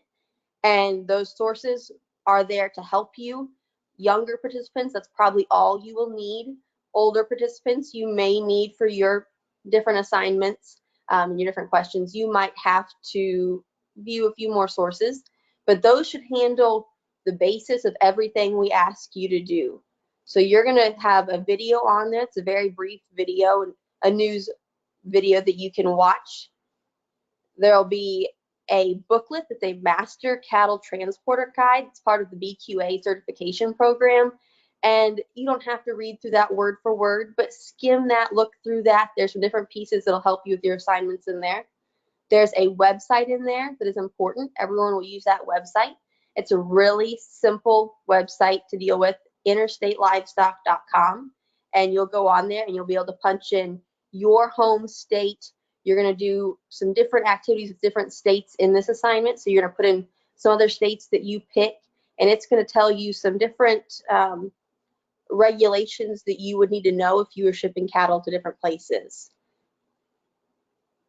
[SPEAKER 2] and those sources are there to help you. Younger participants, that's probably all you will need. Older participants, you may need for your different assignments, your different questions, you might have to view a few more sources, but those should handle the basis of everything we ask you to do. So you're going to have a video on there. It's a very brief video, a news video that you can watch. There'll be a booklet that's a Master Cattle Transporter Guide. It's part of the BQA certification program. And you don't have to read through that word for word, but skim that, look through that. There's some different pieces that'll help you with your assignments in there. There's a website in there that is important. Everyone will use that website. It's a really simple website to deal with, interstatelivestock.com. And you'll go on there and you'll be able to punch in your home state. You're going to do some different activities with different states in this assignment. So you're going to put in some other states that you pick, and it's going to tell you some different regulations that you would need to know if you were shipping cattle to different places.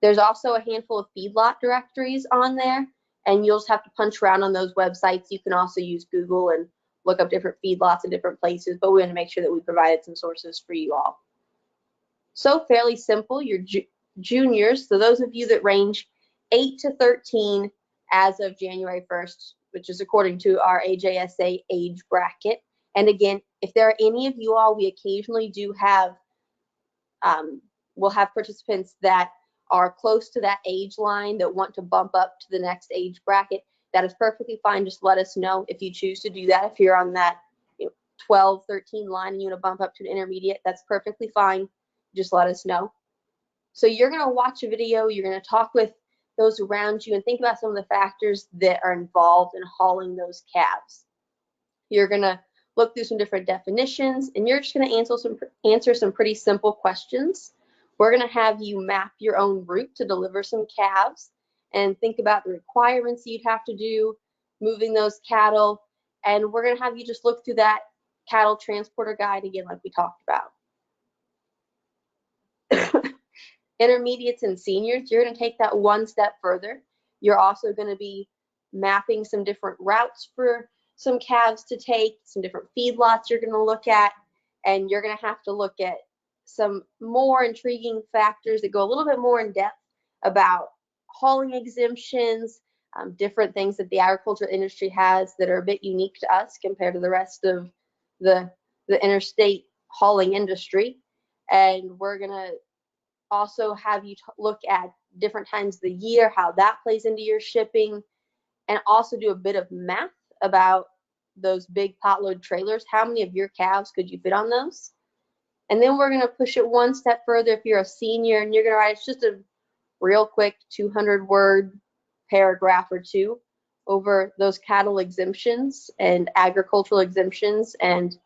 [SPEAKER 2] There's also a handful of feedlot directories on there, and you'll just have to punch around on those websites. You can also use Google and look up different feedlots in different places, but we want to make sure that we provided some sources for you all. So fairly simple. You're juniors, so those of you that range 8 to 13 as of January 1st, which is according to our AJSA age bracket. And again, if there are any of you all, we occasionally do have, we'll have participants that are close to that age line that want to bump up to the next age bracket. That is perfectly fine. Just let us know if you choose to do that. If you're on that 12, 13 line and you want to bump up to an intermediate, that's perfectly fine. Just let us know. So you're going to watch a video. You're going to talk with those around you and think about some of the factors that are involved in hauling those calves. You're going to look through some different definitions, and you're just going to answer some pretty simple questions. We're going to have you map your own route to deliver some calves and think about the requirements you'd have to do moving those cattle. And we're going to have you just look through that cattle transporter guide again, like we talked about. Intermediates and seniors, you're going to take that one step further. You're also going to be mapping some different routes for some calves to take, some different feedlots you're going to look at, and you're going to have to look at some more intriguing factors that go a little bit more in depth about hauling exemptions, different things that the agricultural industry has that are a bit unique to us compared to the rest of the interstate hauling industry. And we're going to also have you look at different times of the year, how that plays into your shipping, and also do a bit of math about those big potload trailers. How many of your calves could you fit on those? And then we're going to push it one step further if you're a senior and you're going to write, it's just a real quick 200-word paragraph or two over those cattle exemptions and agricultural exemptions and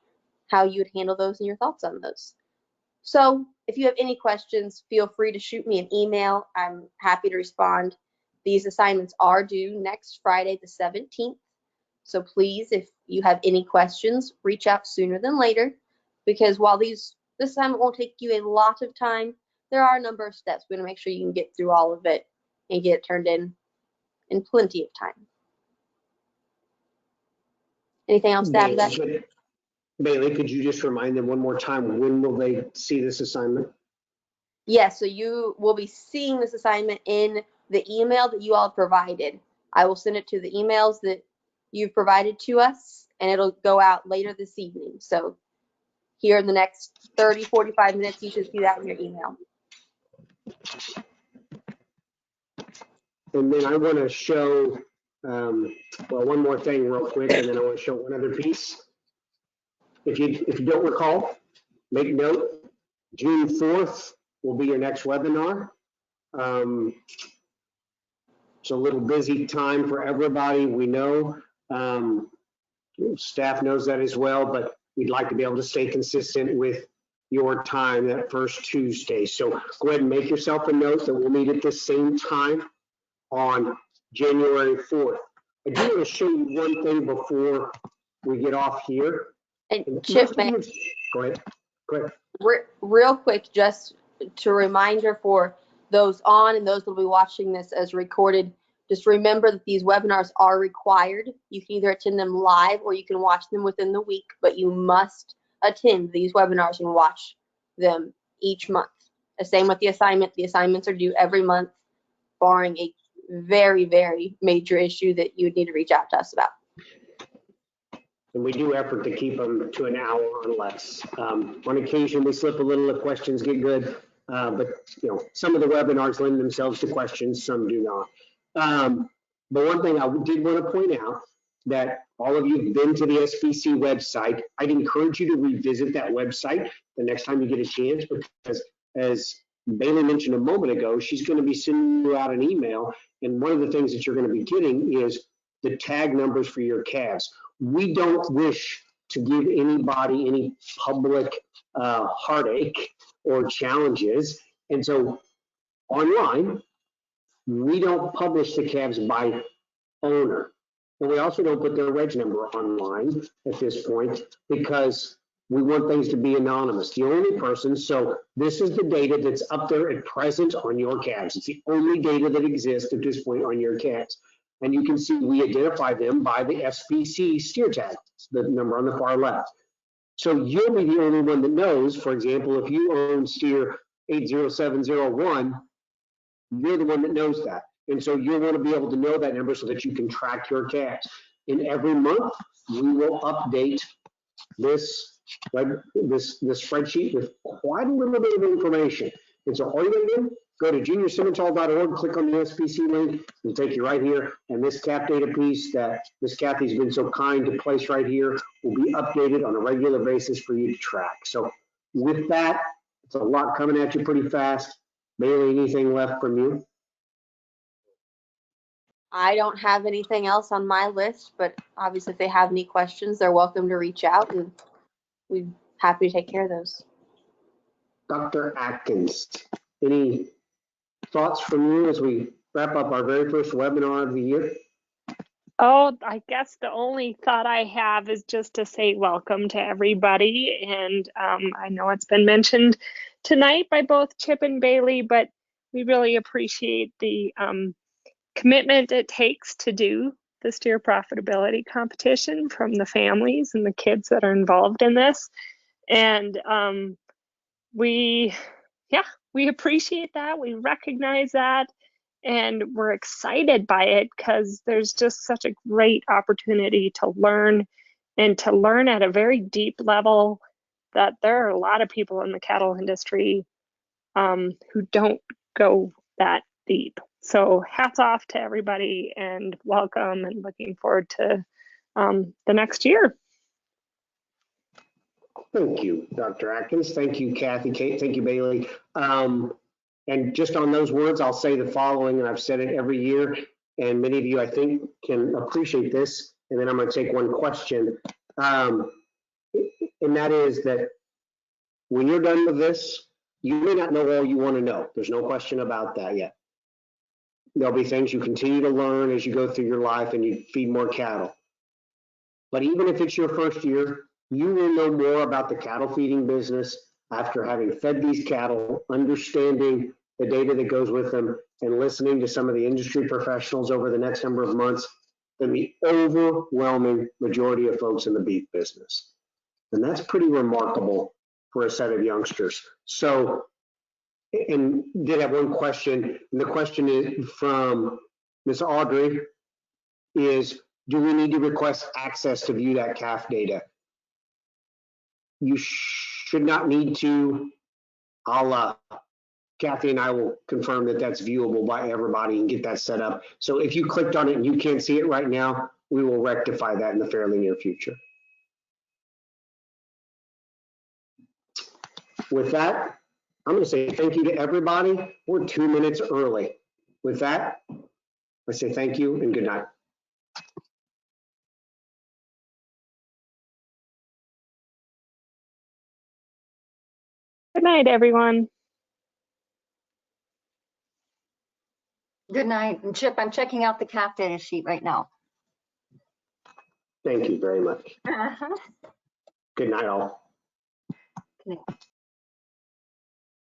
[SPEAKER 2] how you would handle those and your thoughts on those. So if you have any questions, feel free to shoot me an email. I'm happy to respond. These assignments are due next Friday, the 17th. So please, if you have any questions, reach out sooner than later, because while this assignment won't take you a lot of time, there are a number of steps. We're going to make sure you can get through all of it and get it turned in plenty of time. Anything else to add to that?
[SPEAKER 1] Bailey, could you just remind them one more time, when will they see this assignment?
[SPEAKER 2] Yes, so you will be seeing this assignment in the email that you all provided. I will send it to the emails that you've provided to us, and it'll go out later this evening. So here in the next 30, 45 minutes, you should see that in your email.
[SPEAKER 1] And then I want to show, well, one more thing real quick, and then I want to show one other piece. If you don't recall, make note, June 4th will be your next webinar. It's a little busy time for everybody, we know. Staff knows that as well, but we'd like to be able to stay consistent with your time that first Tuesday. So go ahead and make yourself a note that we'll meet at the same time on January 4th. I do want to show you one thing before we get off here.
[SPEAKER 2] And Chip,
[SPEAKER 1] go ahead.
[SPEAKER 2] Real quick, just to reminder for those on and those that will be watching this as recorded, just remember that these webinars are required. You can either attend them live or you can watch them within the week, but you must attend these webinars and watch them each month. The same with the assignment. The assignments are due every month, barring a very, very major issue that you would need to reach out to us about.
[SPEAKER 1] And we do effort to keep them to an hour or less. On occasion, we slip a little if questions get good, but some of the webinars lend themselves to questions, some do not. But one thing I did want to point out, that all of you have been to the SPC website. I'd encourage you to revisit that website the next time you get a chance, because as Bailey mentioned a moment ago, she's going to be sending you out an email, and one of the things that you're going to be getting is the tag numbers for your calves. We don't wish to give anybody any public heartache or challenges, and so online, we don't publish the calves by owner. And we also don't put their reg number online at this point because we want things to be anonymous. The only person, so this is the data that's up there at present on your calves. It's the only data that exists at this point on your calves. And you can see we identify them by the SPC steer tag, the number on the far left. So you'll be the only one that knows, for example, if you own steer 80701, you're the one that knows that. And so you'll want to be able to know that number so that you can track your calves. And every month, we will update this spreadsheet with quite a little bit of information. And so all you're going to do, go to juniorsimmental.org, click on the SPC link, it'll take you right here. And this calf data piece that Miss Kathy's been so kind to place right here will be updated on a regular basis for you to track. So with that, it's a lot coming at you pretty fast. Bailey, anything left from you?
[SPEAKER 2] I don't have anything else on my list, but obviously if they have any questions, they're welcome to reach out and we're happy to take care of those.
[SPEAKER 1] Dr. Atkins, any thoughts from you as we wrap up our very first webinar of the year?
[SPEAKER 3] Oh, I guess the only thought I have is just to say welcome to everybody. And I know it's been mentioned tonight by both Chip and Bailey, but we really appreciate the commitment it takes to do the steer profitability competition from the families and the kids that are involved in this. And we appreciate that. We recognize that. And we're excited by it because there's just such a great opportunity to learn and to learn at a very deep level that there are a lot of people in the cattle industry who don't go that deep. So hats off to everybody and welcome and looking forward to the next year.
[SPEAKER 1] Thank you, Dr. Atkins. Thank you, Kathy. Thank you, Bailey. And just on those words, I'll say the following, and I've said it every year, and many of you, I think, can appreciate this, and then I'm going to take one question. And that is that when you're done with this, you may not know all you want to know. There's no question about that yet. There'll be things you continue to learn as you go through your life and you feed more cattle. But even if it's your first year, you will know more about the cattle feeding business after having fed these cattle, understanding the data that goes with them, and listening to some of the industry professionals over the next number of months than the overwhelming majority of folks in the beef business. And that's pretty remarkable for a set of youngsters. So, and did have one question, and the question is from Ms. Audrey is, do we need to request access to view that calf data? You should not need to. Kathy and I will confirm that that's viewable by everybody and get that set up. So if you clicked on it and you can't see it right now, we will rectify that in the fairly near future. With that, I'm going to say thank you to everybody. We're 2 minutes early. With that, I say thank you and good night.
[SPEAKER 3] Good night, everyone.
[SPEAKER 4] Good night. And Chip, I'm checking out the calf data sheet right now.
[SPEAKER 1] Thank you very much. Good night, all.
[SPEAKER 4] Good night.